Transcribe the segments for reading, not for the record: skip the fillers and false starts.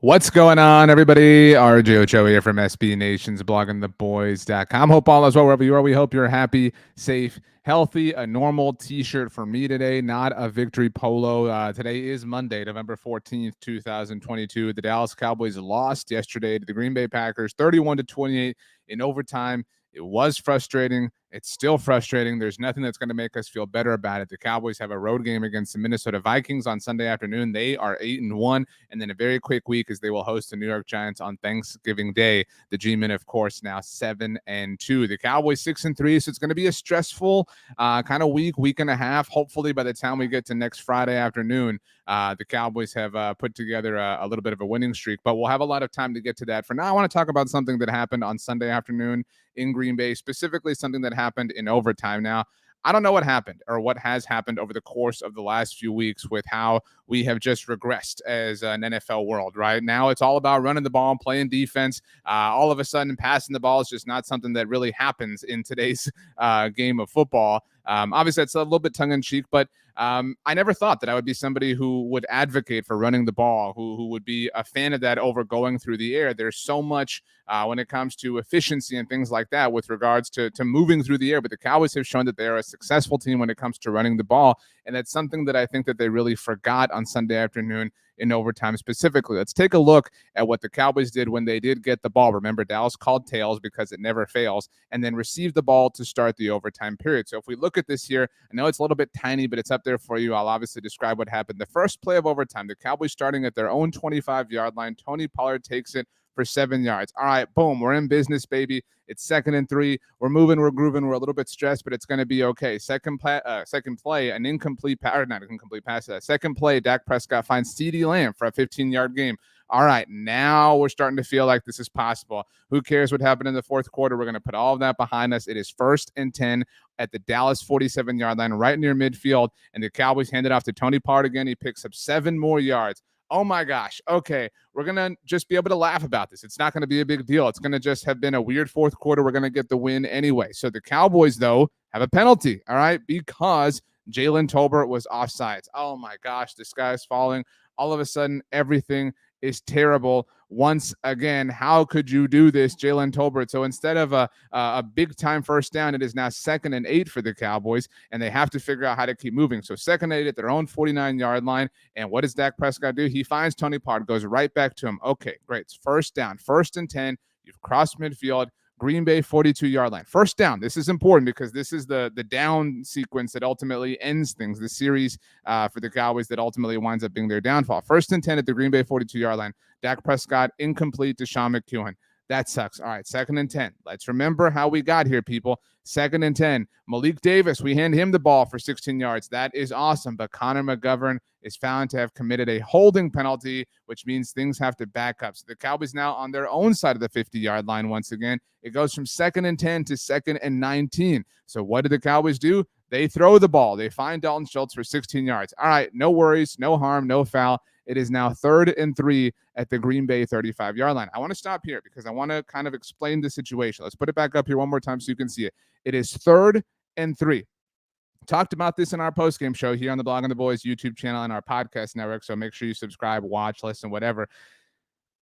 What's going on, everybody? RJ Ochoa here from SB Nation's bloggingtheboys.com. Hope all is well wherever you are. We hope you're happy, safe, healthy. A normal t-shirt for me today, not a victory polo. Today is Monday, November 14th, 2022. The Dallas Cowboys lost yesterday to the Green Bay Packers 31-28 in overtime. It was frustrating. It's still frustrating. There's nothing that's going to make us feel better about it. The Cowboys have a road game against the Minnesota Vikings on Sunday afternoon. They are 8-1, and then a very quick week as they will host the New York Giants on Thanksgiving Day. The G-men, of course, now 7-2. The Cowboys 6-3, so it's going to be a stressful kind of week and a half. Hopefully, by the time we get to next Friday afternoon, the Cowboys have put together a little bit of a winning streak, but we'll have a lot of time to get to that. For now, I want to talk about something that happened on Sunday afternoon in Green Bay, specifically something that happened in overtime. Now, I don't know what happened or what has happened over the course of the last few weeks with how we have just regressed as an NFL world, right? Now it's all about running the ball and playing defense. All of a sudden, passing the ball is just not something that really happens in today's game of football. Obviously, it's a little bit tongue-in-cheek, but I never thought that I would be somebody who would advocate for running the ball, who would be a fan of that over going through the air. There's so much when it comes to efficiency and things like that with regards to moving through the air. But the Cowboys have shown that they're a successful team when it comes to running the ball. And that's something that I think that they really forgot on Sunday afternoon in overtime specifically. Let's take a look at what the Cowboys did when they did get the ball. Remember, Dallas called tails because it never fails, and then received the ball to start the overtime period. So if we look at this here, I know it's a little bit tiny, but it's up there for you. I'll obviously describe what happened. The first play of overtime, the Cowboys starting at their own 25-yard line. Tony Pollard takes it for 7 yards. All right, boom, we're in business, baby. It's 2nd and 3. We're moving, we're grooving. We're a little bit stressed, but it's going to be okay. Second play, an incomplete pass, or not an incomplete pass. Second play, Dak Prescott finds CeeDee Lamb for a 15-yard game. All right, now we're starting to feel like this is possible. Who cares what happened in the fourth quarter? We're going to put all of that behind us. It is 1st and 10 at the Dallas 47-yard line, right near midfield, and the Cowboys hand it off to Tony Pollard again. He picks up 7 more yards. Oh my gosh. Okay. We're going to just be able to laugh about this. It's not going to be a big deal. It's going to just have been a weird fourth quarter. We're going to get the win anyway. So the Cowboys, though, have a penalty. All right. Because Jalen Tolbert was offsides. Oh my gosh. The sky is falling. All of a sudden, everything is terrible. Once again, how could you do this, Jalen Tolbert? So instead of a big-time first down, it is now 2nd and 8 for the Cowboys, and they have to figure out how to keep moving. So 2nd and 8 at their own 49-yard line, and what does Dak Prescott do? He finds Tony Pollard, goes right back to him. Okay, great. It's 1st down, 1st and 10. You've crossed midfield. Green Bay 42-yard line. 1st down. This is important because this is the down sequence that ultimately ends things, the series for the Cowboys that ultimately winds up being their downfall. 1st and 10 at the Green Bay 42-yard line. Dak Prescott incomplete to Sean McEwen. That sucks. All right, 2nd and 10. Let's remember how we got here, people. 2nd and 10. Malik Davis, we hand him the ball for 16 yards. That is awesome, but Connor McGovern is found to have committed a holding penalty, which means things have to back up. So the Cowboys now on their own side of the 50-yard line once again. It goes from 2nd and 10 to 2nd and 19. So what do the Cowboys do? They throw the ball. They find Dalton Schultz for 16 yards. All right, no worries, no harm, no foul. It is now 3rd and 3 at the Green Bay 35-yard line. I want to stop here because I want to kind of explain the situation. Let's put it back up here one more time so you can see it. It is 3rd and 3. Talked about this in our post-game show here on the Blog on the Boys YouTube channel and our podcast network, so make sure you subscribe, watch, listen, whatever.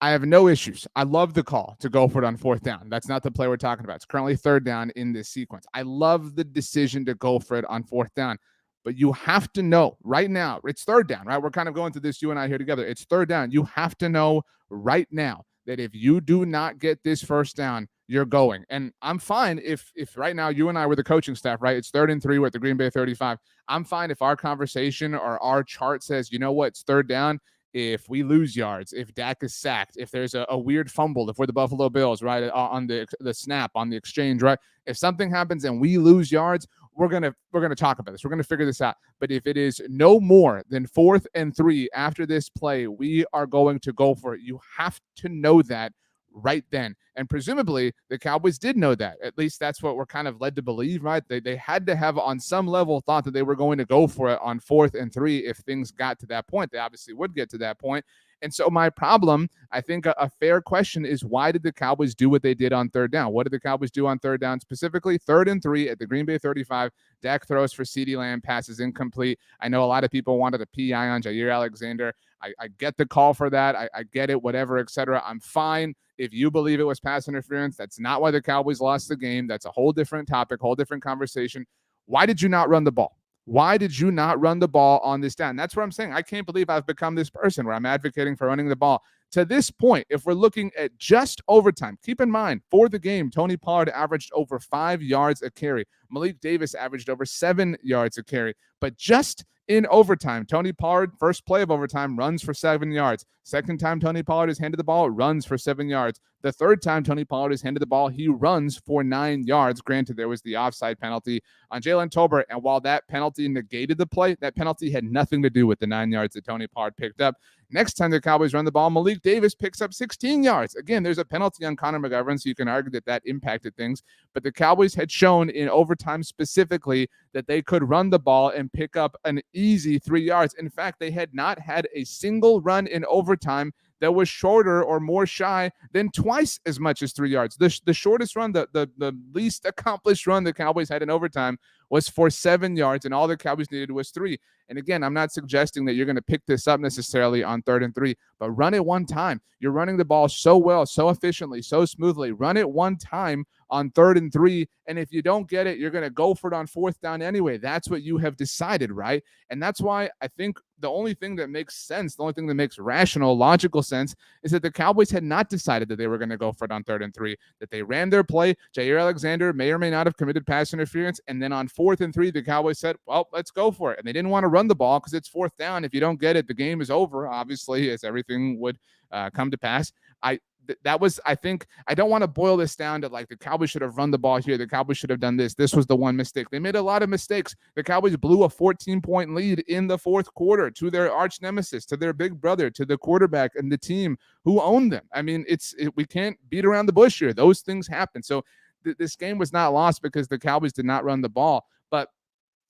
I have no issues. I love the call to go for it on 4th down. That's not the play we're talking about. It's currently 3rd down in this sequence. I love the decision to go for it on 4th down. But you have to know right now, it's 3rd down, right? We're kind of going through this, you and I here together. It's 3rd down. You have to know right now that if you do not get this 1st down, you're going. And I'm fine if right now you and I were the coaching staff, right? It's 3rd and 3. We're at the Green Bay 35. I'm fine if our conversation or our chart says, you know what, it's 3rd down. If we lose yards, if Dak is sacked, if there's a weird fumble, if we're the Buffalo Bills, right, on the snap, on the exchange, right? If something happens and we lose yards, we're gonna talk about this. We're gonna figure this out. But if it is no more than 4th and 3 after this play, we are going to go for it. You have to know that right then. And presumably the Cowboys did know that. At least that's what we're kind of led to believe, right? They had to have on some level thought that they were going to go for it on 4th and 3 if things got to that point. They obviously would get to that point. And so my problem, I think a fair question is, why did the Cowboys do what they did on 3rd down? What did the Cowboys do on 3rd down? Specifically, 3rd and 3 at the Green Bay 35. Dak throws for CeeDee Lamb, passes incomplete. I know a lot of people wanted a PI on Jair Alexander. I get the call for that. I get it, whatever, etc. I'm fine. If you believe it was pass interference, that's not why the Cowboys lost the game. That's a whole different topic, whole different conversation. Why did you not run the ball? Why did you not run the ball on this down? That's what I'm saying. I can't believe I've become this person where I'm advocating for running the ball. To this point, if we're looking at just overtime, keep in mind, for the game, Tony Pollard averaged over 5 yards a carry. Malik Davis averaged over 7 yards a carry. But just in overtime, Tony Pollard, first play of overtime, runs for 7 yards. Second time Tony Pollard is handed the ball, runs for 7 yards. The third time Tony Pollard is handed the ball, he runs for 9 yards. Granted, there was the offside penalty on Jalen Tolbert, and while that penalty negated the play, that penalty had nothing to do with the 9 yards that Tony Pollard picked up. Next time the Cowboys run the ball, Malik Davis picks up 16 yards. Again, there's a penalty on Connor McGovern, so you can argue that that impacted things. But the Cowboys had shown in overtime specifically that they could run the ball and pick up an easy 3 yards. In fact, they had not had a single run in overtime that was shorter or more shy than twice as much as 3 yards. The shortest run, the least accomplished run the Cowboys had in overtime was for 7 yards, and all the Cowboys needed was 3. And again, I'm not suggesting that you're going to pick this up necessarily on 3rd and 3, but run it one time. You're running the ball so well, so efficiently, so smoothly. Run it one time on 3rd and 3, and if you don't get it, you're going to go for it on 4th down anyway. That's what you have decided, right? And that's why I think the only thing that makes sense, the only thing that makes rational, logical sense is that the Cowboys had not decided that they were going to go for it on 3rd and 3, that they ran their play. Jair Alexander may or may not have committed pass interference, and then on 4th and 3, the Cowboys said, well, let's go for it. And they didn't want to run the ball because it's 4th down. If you don't get it, the game is over, obviously, as everything would come to pass. I think, I don't want to boil this down to like the Cowboys should have run the ball here. The Cowboys should have done this. This was the one mistake. They made a lot of mistakes. The Cowboys blew a 14-point lead in the 4th quarter to their arch nemesis, to their big brother, to the quarterback and the team who owned them. I mean, we can't beat around the bush here. Those things happen. So this game was not lost because the Cowboys did not run the ball. But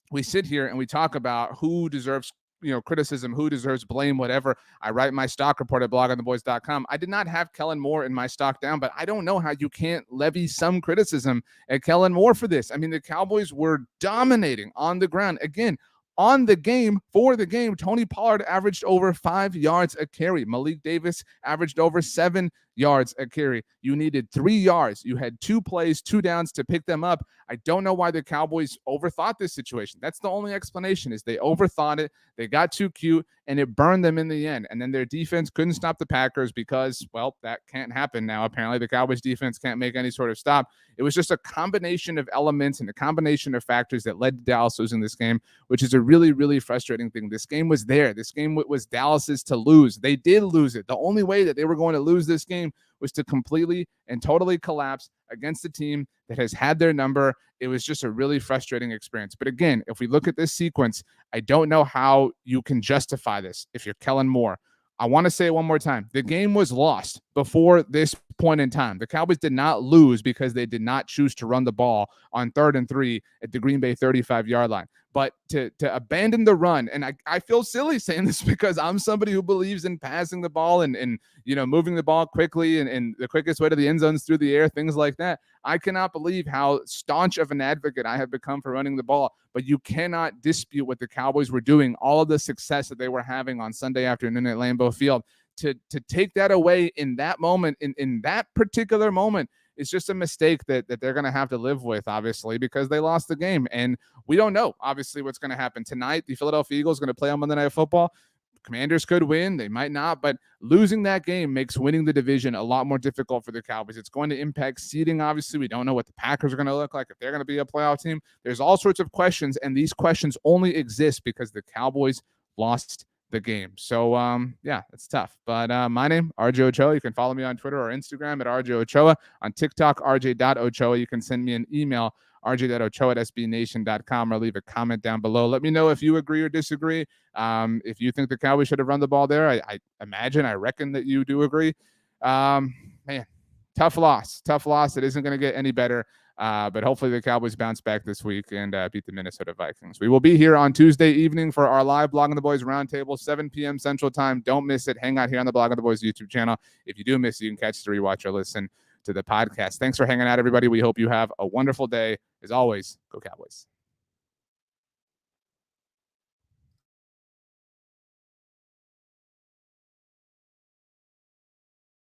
we sit here and we talk about who deserves criticism, who deserves blame, whatever. I write my stock report at blogontheboys.com. I did not have Kellen Moore in my stock down, but I don't know how you can't levy some criticism at Kellen Moore for this. I mean, the Cowboys were dominating on the ground. Again, on the game, for the game, Tony Pollard averaged over 5 yards a carry. Malik Davis averaged over 7 yards a carry. You needed 3 yards. You had 2 plays, 2 downs to pick them up. I don't know why the Cowboys overthought this situation. That's the only explanation, is they overthought it. They got too cute, and it burned them in the end. And then their defense couldn't stop the Packers because, well, that can't happen now. Apparently, the Cowboys defense can't make any sort of stop. It was just a combination of elements and a combination of factors that led to Dallas losing this game, which is a really, really frustrating thing. This game was there. This game was Dallas's to lose. They did lose it. The only way that they were going to lose this game was to completely and totally collapse against a team that has had their number. It was just a really frustrating experience. But again, if we look at this sequence, I don't know how you can justify this if you're Kellen Moore. I want to say it one more time. The game was lost before this point in time. The Cowboys did not lose because they did not choose to run the ball on 3rd and 3 at the Green Bay 35-yard line. But to abandon the run, and I feel silly saying this because I'm somebody who believes in passing the ball and moving the ball quickly and the quickest way to the end zone is through the air, things like that. I cannot believe how staunch of an advocate I have become for running the ball, but you cannot dispute what the Cowboys were doing, all of the success that they were having on Sunday afternoon at Lambeau Field. To take that away in that moment, in that particular moment, is just a mistake that they're going to have to live with, obviously, because they lost the game. And we don't know, obviously, what's going to happen tonight. The Philadelphia Eagles are going to play on Monday Night Football. Commanders could win. They might not. But losing that game makes winning the division a lot more difficult for the Cowboys. It's going to impact seeding, obviously. We don't know what the Packers are going to look like, if they're going to be a playoff team. There's all sorts of questions, and these questions only exist because the Cowboys lost the game. So, yeah, it's tough. But my name, RJ Ochoa. You can follow me on Twitter or Instagram at RJ Ochoa. On TikTok, RJ.Ochoa. You can send me an email, rj.ochoa@sbnation.com, or leave a comment down below. Let me know if you agree or disagree. If you think the Cowboys should have run the ball there, I reckon that you do agree. Man, tough loss. It isn't going to get any better. But hopefully the Cowboys bounce back this week and beat the Minnesota Vikings. We will be here on Tuesday evening for our live Blogging the Boys Roundtable, 7 p.m. Central Time. Don't miss it. Hang out here on the Blogging the Boys YouTube channel. If you do miss it, you can catch the rewatch or listen to the podcast. Thanks for hanging out, everybody. We hope you have a wonderful day. As always, go Cowboys.